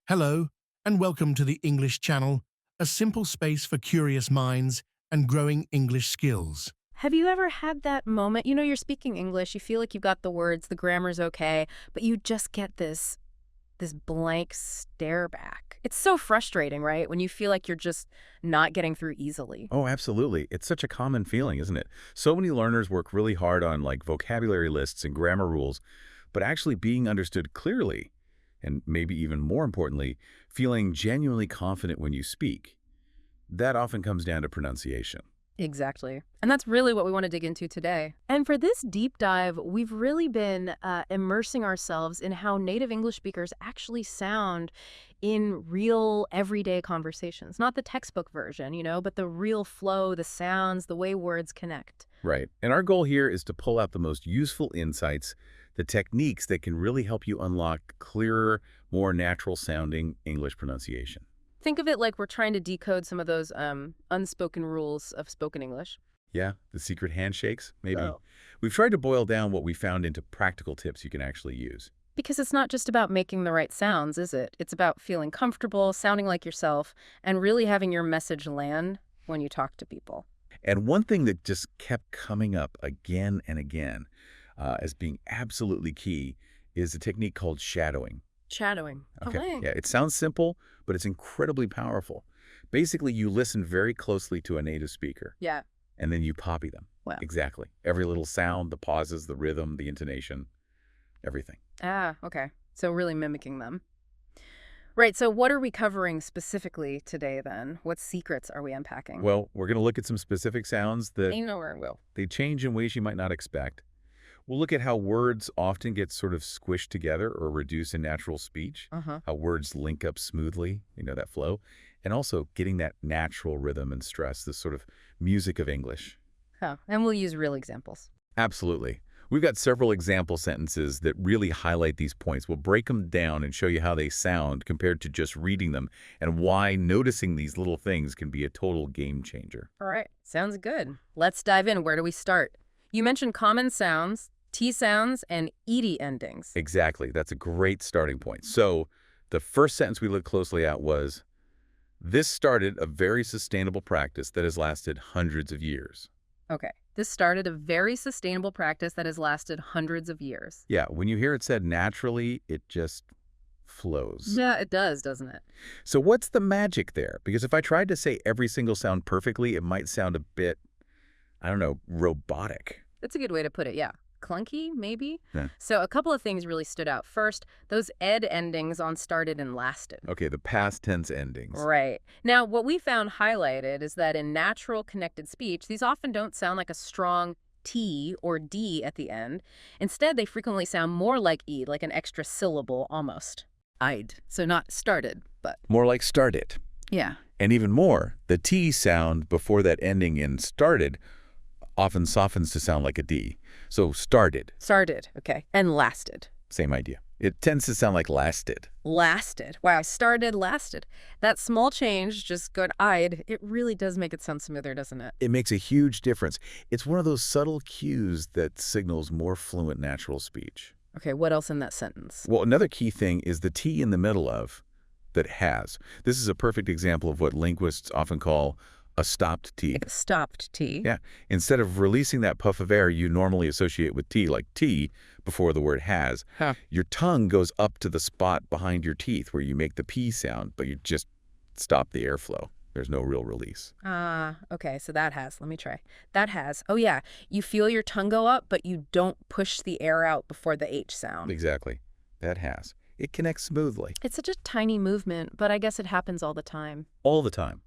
Hello, and welcome to the English Channel, a simple space for curious minds and growing English skills. Have you ever had that moment, you're speaking English, you feel like you've got the words, the grammar's okay, but you just get this blank stare back. It's so frustrating, right? When you feel like you're just not getting through easily. Oh, absolutely. It's such a common feeling, isn't it? So many learners work really hard on vocabulary lists and grammar rules, but actually being understood clearly, and maybe even more importantly, feeling genuinely confident when you speak, that often comes down to pronunciation. Exactly. And that's really what we want to dig into today. And for this deep dive, we've really been immersing ourselves in how native English speakers actually sound in real everyday conversations. Not the textbook version, but the real flow, the sounds, the way words connect. Right. And our goal here is to pull out the most useful insights, the techniques that can really help you unlock clearer, more natural sounding English pronunciation. Think of it like we're trying to decode some of those unspoken rules of spoken English. Yeah, the secret handshakes, maybe. Oh. We've tried to boil down what we found into practical tips you can actually use. Because it's not just about making the right sounds, is it? It's about feeling comfortable, sounding like yourself, and really having your message land when you talk to people. And one thing that just kept coming up again and again as being absolutely key is a technique called shadowing. Shadowing. Okay. Yeah, it sounds simple, but it's incredibly powerful. Basically, you listen very closely to a native speaker, Yeah. and then you copy them. Wow. Exactly. Every little sound, the pauses, the rhythm, the intonation, everything. Ah, okay. So really mimicking them. Right, so what are we covering specifically today then? What secrets are we unpacking? Well, we're going to look at some specific sounds that You know where I will. they change in ways you might not expect. We'll look at how words often get sort of squished together or reduced in natural speech, Uh-huh. how words link up smoothly, that flow, and also getting that natural rhythm and stress, this sort of music of English. Oh, and we'll use real examples. Absolutely. We've got several example sentences that really highlight these points. We'll break them down and show you how they sound compared to just reading them and why noticing these little things can be a total game changer. All right, sounds good. Let's dive in. Where do we start? You mentioned common sounds, T sounds, and ED endings. Exactly. That's a great starting point. So the first sentence we looked closely at was, "This started a very sustainable practice that has lasted hundreds of years." Okay, this started a very sustainable practice that has lasted hundreds of years. Yeah, when you hear it said naturally, it just flows. Yeah, it does, doesn't it? So what's the magic there? Because if I tried to say every single sound perfectly, it might sound a bit, I don't know, robotic. That's a good way to put it, yeah. Clunky, maybe? Yeah. So a couple of things really stood out. First, those ed endings on started and lasted. Okay, the past tense endings. Right. Now, what we found highlighted is that in natural connected speech, these often don't sound like a strong T or D at the end. Instead, they frequently sound more like E, like an extra syllable almost. I'd. So not started, but More like started. yeah. And even more, the T sound before that ending in started often softens to sound like a D. So started, Started, okay. And lasted. same idea. It tends to sound like lasted. Lasted. Wow, started, lasted. That small change, just good I'd, it really does make it sound smoother, doesn't it? It makes a huge difference. It's one of those subtle cues that signals more fluent natural speech. Okay, what else in that sentence? Well, another key thing is the T in the middle of that has. This is a perfect example of what linguists often call a stopped T. Like a stopped T. Yeah. Instead of releasing that puff of air you normally associate with T, like T before the word has, Huh. your tongue goes up to the spot behind your teeth where you make the P sound, but you just stop the airflow. There's no real release. Ah, okay, so that has. Let me try. That has. Oh, yeah. You feel your tongue go up, but you don't push the air out before the H sound. Exactly. That has. It connects smoothly. It's such a tiny movement, but I guess it happens all the time. All the time.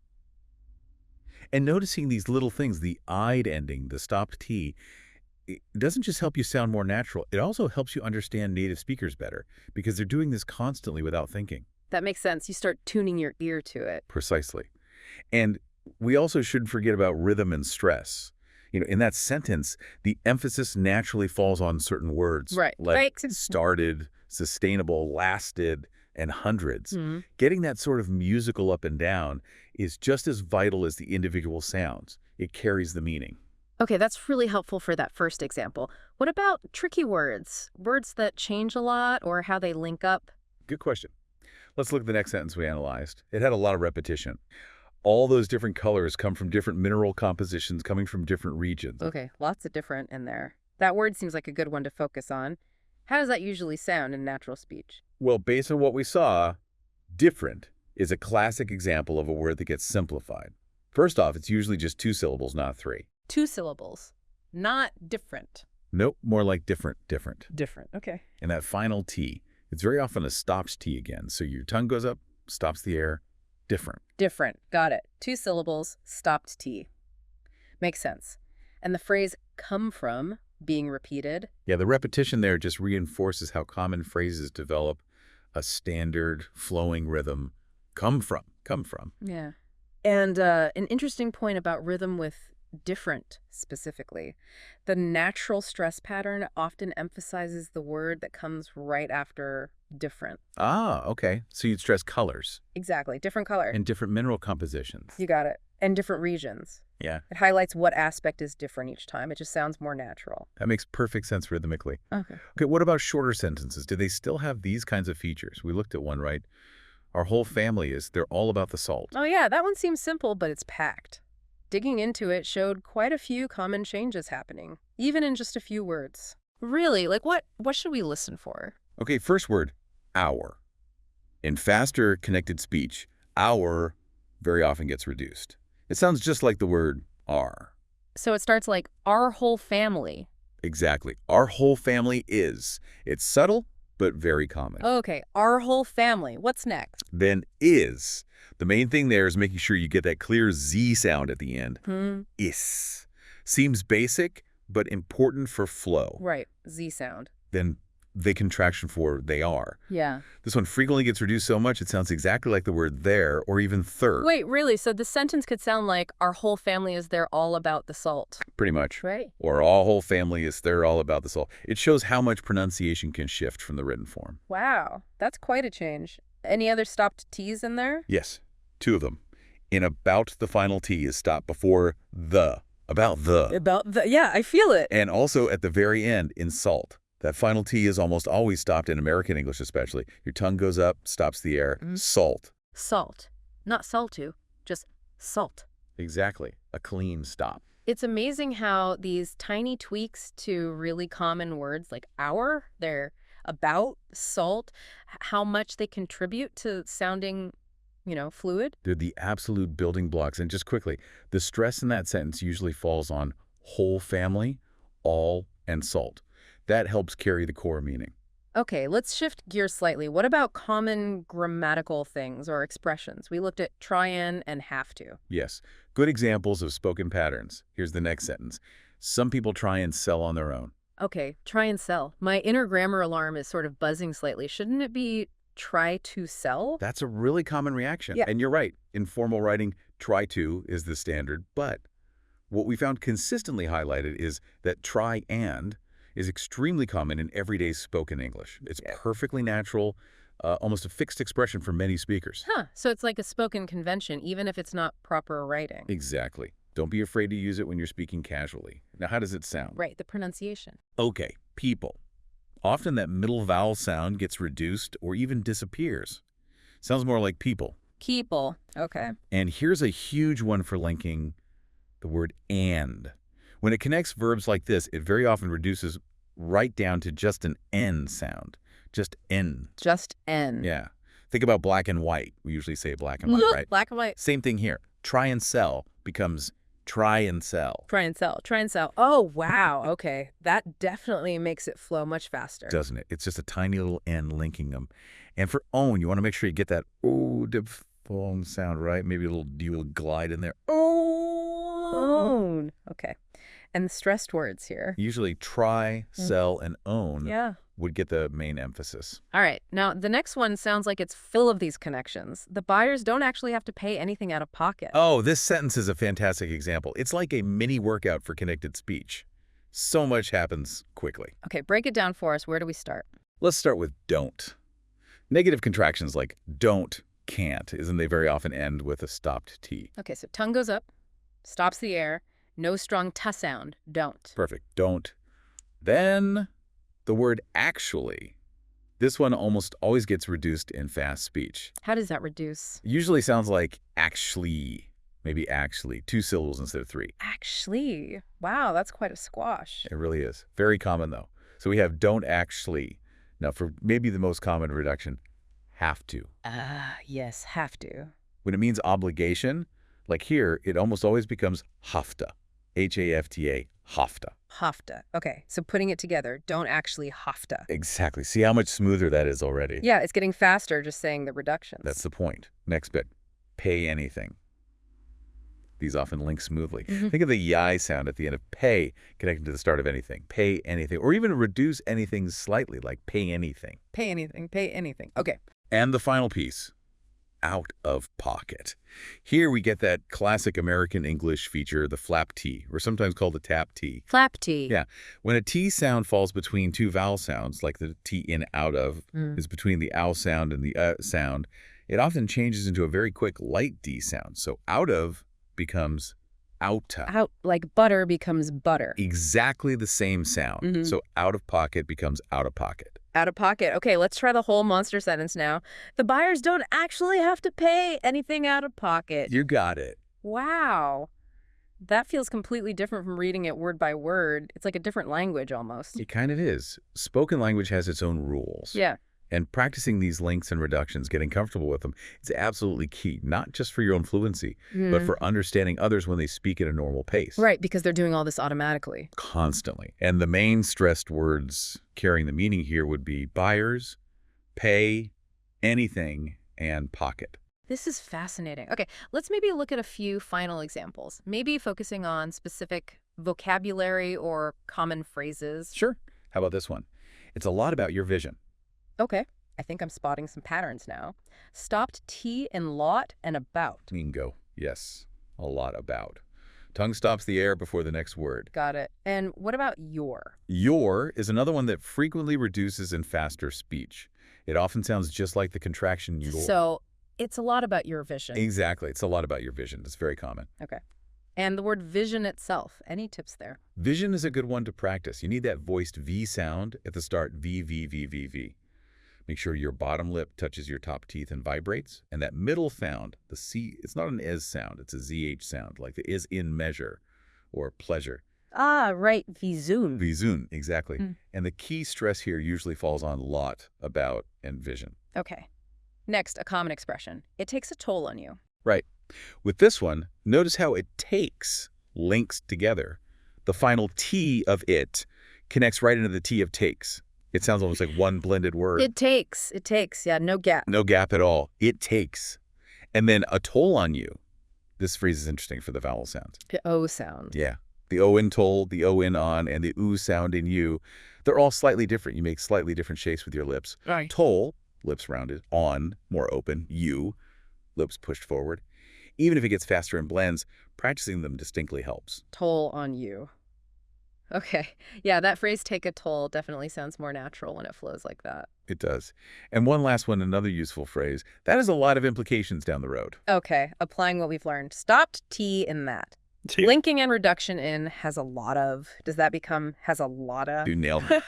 And noticing these little things, the "i'd" ending, the stopped T, it doesn't just help you sound more natural. It also helps you understand native speakers better because they're doing this constantly without thinking. That makes sense. You start tuning your ear to it. Precisely. And we also shouldn't forget about rhythm and stress. In that sentence, the emphasis naturally falls on certain words. Right. Like Right. started, sustainable, lasted, and hundreds. Mhm. Getting that sort of musical up and down is just as vital as the individual sounds. It carries the meaning. Okay, that's really helpful for that first example. What about tricky words? Words that change a lot or how they link up? Good question. Let's look at the next sentence we analyzed. It had a lot of repetition. All those different colors come from different mineral compositions coming from different regions. Okay, lots of different in there. That word seems like a good one to focus on. How does that usually sound in natural speech? Well, based on what we saw, different is a classic example of a word that gets simplified. First off, it's usually just 2 syllables, not 3. 2 syllables, not different. Nope, more like different. Different, okay. And that final T, it's very often a stopped T again. So your tongue goes up, stops the air, different. Different, got it. 2 syllables, stopped T. Makes sense. And the phrase come from being repeated. Yeah, the repetition there just reinforces how common phrases develop a standard flowing rhythm. Come from. Yeah. And an interesting point about rhythm with different specifically. The natural stress pattern often emphasizes the word that comes right after different. Ah, okay. So you'd stress colors. Exactly. Different color. And different mineral compositions. You got it. And different regions. Yeah. It highlights what aspect is different each time. It just sounds more natural. That makes perfect sense rhythmically. Okay. Okay, what about shorter sentences? Do they still have these kinds of features? We looked at one, right? Our whole family they're all about the salt. Oh yeah, that one seems simple, but it's packed. Digging into it showed quite a few common changes happening, even in just a few words. Really, like what should we listen for? Okay, first word, our. In faster connected speech, our very often gets reduced. It sounds just like the word are. So it starts like our whole family. Exactly. Our whole family is. It's subtle, but very common. Okay, our whole family. What's next? Then is. The main thing there is making sure you get that clear Z sound at the end. Is. Seems basic, but important for flow. Right, Z sound. Then the contraction for they are. Yeah. This one frequently gets reduced so much it sounds exactly like the word there or even third. Wait, really? So the sentence could sound like our whole family is there all about the salt. Pretty much. Right. Or our whole family is there all about the salt. It shows how much pronunciation can shift from the written form. Wow, that's quite a change. Any other stopped T's in there? Yes, 2 of them. In about, the final T is stopped before the. About the. Yeah, I feel it. And also at the very end in salt. That final T is almost always stopped in American English especially. Your tongue goes up, stops the air. Salt. Salt. Not saltu, just salt. Exactly. A clean stop. It's amazing how these tiny tweaks to really common words like our, they're about, salt, how much they contribute to sounding, fluid. They're the absolute building blocks. And just quickly, the stress in that sentence usually falls on whole family, all, and salt. That helps carry the core meaning. Okay, let's shift gears slightly. What about common grammatical things or expressions? We looked at try and have to. Yes, good examples of spoken patterns. Here's the next sentence. Some people try and sell on their own. Okay, try and sell. My inner grammar alarm is sort of buzzing slightly. Shouldn't it be try to sell? That's a really common reaction. Yeah. And you're right. In formal writing, try to is the standard. But what we found consistently highlighted is that try and is extremely common in everyday spoken English. It's perfectly natural, almost a fixed expression for many speakers. So it's like a spoken convention, even if it's not proper writing. Exactly. Don't be afraid to use it when you're speaking casually. Now, how does it sound? Right, the pronunciation. Okay, people. Often that middle vowel sound gets reduced or even disappears. Sounds more like people. People. Okay. And here's a huge one for linking the word and. When it connects verbs like this, it very often reduces right down to just an N sound. Just N. Just N. Yeah. Think about black and white. We usually say black and white, right? Black and white. Same thing here. Try and sell becomes try and sell. Try and sell. Try and sell. Oh, wow. Okay. That definitely makes it flow much faster. Doesn't it? It's just a tiny little N linking them. And for own, you want to make sure you get that diphthong sound right. Maybe a little glide in there. Own. Okay. And the stressed words here. Usually try, sell, and own would get the main emphasis. All right. Now, the next one sounds like it's full of these connections. The buyers don't actually have to pay anything out of pocket. Oh, this sentence is a fantastic example. It's like a mini workout for connected speech. So much happens quickly. Okay, break it down for us. Where do we start? Let's start with don't. Negative contractions like don't, can't, isn't they very often end with a stopped T. Okay, so tongue goes up, stops the air, no strong t sound, don't. Perfect. Don't. Then the word actually. This one almost always gets reduced in fast speech. How does that reduce? Usually sounds like actually, maybe actually, 2 syllables instead of 3. Actually. Wow, that's quite a squash. It really is. Very common, though. So we have don't actually. Now, for maybe the most common reduction, have to. Ah, yes, have to. When it means obligation, like here, it almost always becomes hafta. H-A-F-T-A, hafta. Hafta. Okay, so putting it together, don't actually hafta. Exactly. See how much smoother that is already? Yeah, it's getting faster just saying the reductions. That's the point. Next bit, pay anything. These often link smoothly. Think of the yi sound at the end of pay connecting to the start of anything. Pay anything. Or even reduce anything slightly, like pay anything. Pay anything, pay anything. Okay. And the final piece, out of pocket. Here we get that classic American English feature, the flap T, or sometimes called the tap T. Flap T. Yeah. When a T sound falls between two vowel sounds, like the T in out of is between the ow sound and the sound, it often changes into a very quick light D sound. So out of becomes outa. Out, like butter becomes butter. Exactly the same sound. So out of pocket becomes out of pocket. Out of pocket. Okay, let's try the whole monster sentence now. The buyers don't actually have to pay anything out of pocket. You got it. Wow. That feels completely different from reading it word by word. It's like a different language almost. It kind of is. Spoken language has its own rules. Yeah. And practicing these links and reductions, getting comfortable with them, is absolutely key, not just for your own fluency, but for understanding others when they speak at a normal pace. Right, because they're doing all this automatically. Constantly. And the main stressed words carrying the meaning here would be buyers, pay, anything, and pocket. This is fascinating. Okay, let's maybe look at a few final examples, maybe focusing on specific vocabulary or common phrases. Sure. How about this one? It's a lot about your vision. Okay, I think I'm spotting some patterns now. Stopped T in lot and about. Bingo. Yes. A lot about. Tongue stops the air before the next word. Got it. And what about your? Your is another one that frequently reduces in faster speech. It often sounds just like the contraction your. So it's a lot about your vision. Exactly. It's a lot about your vision. It's very common. Okay. And the word vision itself, any tips there? Vision is a good one to practice. You need that voiced V sound at the start, V, V, V, V, V. Make sure your bottom lip touches your top teeth and vibrates. And that middle sound, the C, it's not an is sound, it's a ZH sound, like the is in measure or pleasure. Ah, right, visun. Visun, exactly. And the key stress here usually falls on lot, about, and vision. Okay. Next, a common expression. It takes a toll on you. Right. With this one, notice how it takes links together. The final T of it connects right into the T of takes. It sounds almost like one blended word. It takes, yeah, no gap. No gap at all. It takes. And then a toll on you. This phrase is interesting for the vowel sounds. The O sound. Yeah. The O in toll, the O in on, and the oo sound in you. They're all slightly different. You make slightly different shapes with your lips. Right. Toll, lips rounded. On, more open. You, lips pushed forward. Even if it gets faster and blends, practicing them distinctly helps. Toll on you. Okay. Yeah, that phrase, take a toll, definitely sounds more natural when it flows like that. It does. And one last one, another useful phrase. That has a lot of implications down the road. Okay, applying what we've learned. Stopped T in that. Linking and reduction in has a lot of. Does that become has a lot of? You nailed it.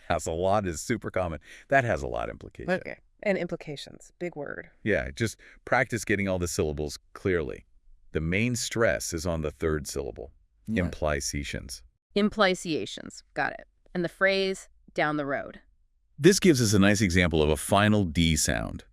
Has a lot is super common. That has a lot of implications. Okay. And implications. Big word. Yeah, just practice getting all the syllables clearly. The main stress is on the third syllable. Implications. Implications. Got it. And the phrase, down the road. This gives us a nice example of a final D sound.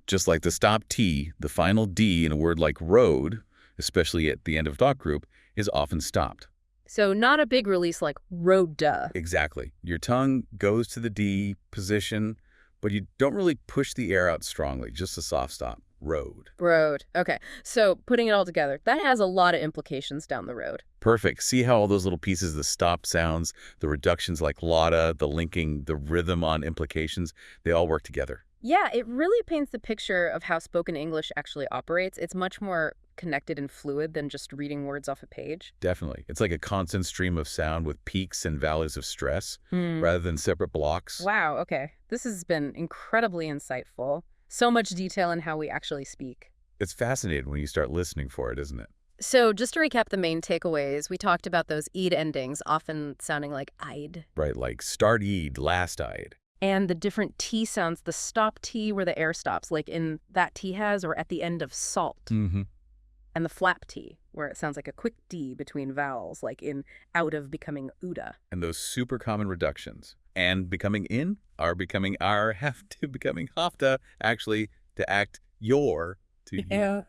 Just like the stop T, the final D in a word like road, especially at the end of talk group, is often stopped. So not a big release like road-duh. Exactly. Your tongue goes to the D position, but you don't really push the air out strongly, just a soft stop. Road. Road. Okay. So putting it all together, that has a lot of implications down the road. Perfect. See how all those little pieces, the stop sounds, the reductions like lotta, the linking, the rhythm on implications, they all work together. Yeah, it really paints the picture of how spoken English actually operates. It's much more connected and fluid than just reading words off a page. Definitely. It's like a constant stream of sound with peaks and valleys of stress rather than separate blocks. Wow, okay. This has been incredibly insightful. So much detail in how we actually speak. It's fascinating when you start listening for it, isn't it? So just to recap the main takeaways, we talked about those "-ed" endings often sounding like "-ide." Right, like start-eyed, last-eyed. And the different T sounds, the stop T where the air stops, like in that T has, or at the end of salt. Mm-hmm. And the flap T, where it sounds like a quick D between vowels, like in out of becoming Uda. And those super common reductions. And becoming in, are becoming are, have to becoming hafta, actually, to act your, to you. Yeah.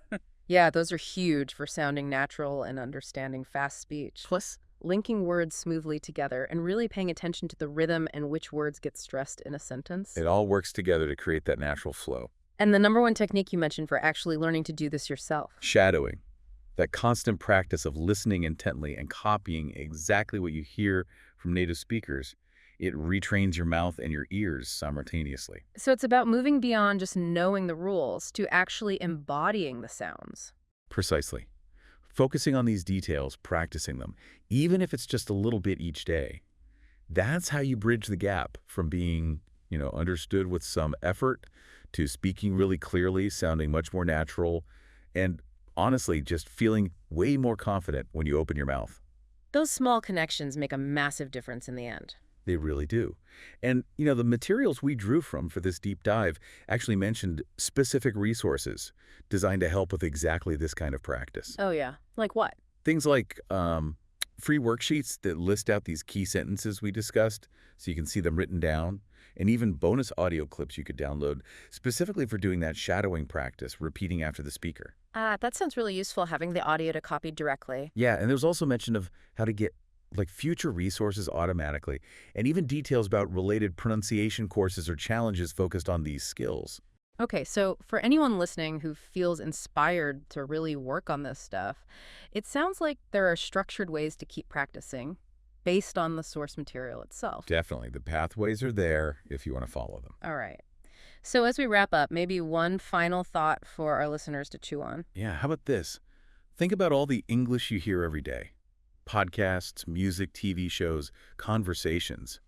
Yeah, those are huge for sounding natural and understanding fast speech. Plus, linking words smoothly together and really paying attention to the rhythm and which words get stressed in a sentence. It all works together to create that natural flow. And the number one technique you mentioned for actually learning to do this yourself. Shadowing. That constant practice of listening intently and copying exactly what you hear from native speakers. It retrains your mouth and your ears simultaneously. So it's about moving beyond just knowing the rules to actually embodying the sounds. Precisely. Focusing on these details, practicing them, even if it's just a little bit each day. That's how you bridge the gap from being, understood with some effort to speaking really clearly, sounding much more natural, and honestly, just feeling way more confident when you open your mouth. Those small connections make a massive difference in the end. They really do. And, the materials we drew from for this deep dive actually mentioned specific resources designed to help with exactly this kind of practice. Oh, yeah. Like what? Things like free worksheets that list out these key sentences we discussed so you can see them written down, and even bonus audio clips you could download specifically for doing that shadowing practice, repeating after the speaker. That sounds really useful, having the audio to copy directly. Yeah, and there's also mention of how to get future resources automatically, and even details about related pronunciation courses or challenges focused on these skills. Okay, so for anyone listening who feels inspired to really work on this stuff, it sounds like there are structured ways to keep practicing based on the source material itself. Definitely. The pathways are there if you want to follow them. All right. So as we wrap up, maybe one final thought for our listeners to chew on. Yeah, how about this? Think about all the English you hear every day. Podcasts, music, TV shows, conversations.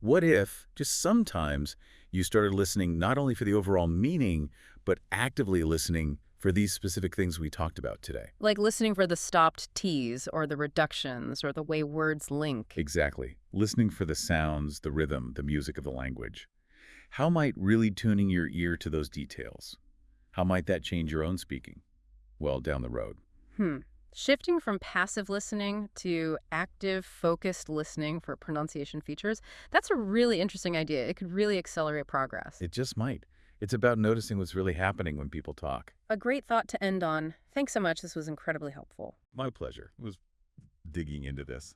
What if, just sometimes, you started listening not only for the overall meaning, but actively listening for these specific things we talked about today? Like listening for the stopped T's or the reductions or the way words link. Exactly. Listening for the sounds, the rhythm, the music of the language. How might really tuning your ear to those details? How might that change your own speaking? Well, down the road. Shifting from passive listening to active, focused listening for pronunciation features, that's a really interesting idea. It could really accelerate progress. It just might. It's about noticing what's really happening when people talk. A great thought to end on. Thanks so much. This was incredibly helpful. My pleasure. It was digging into this.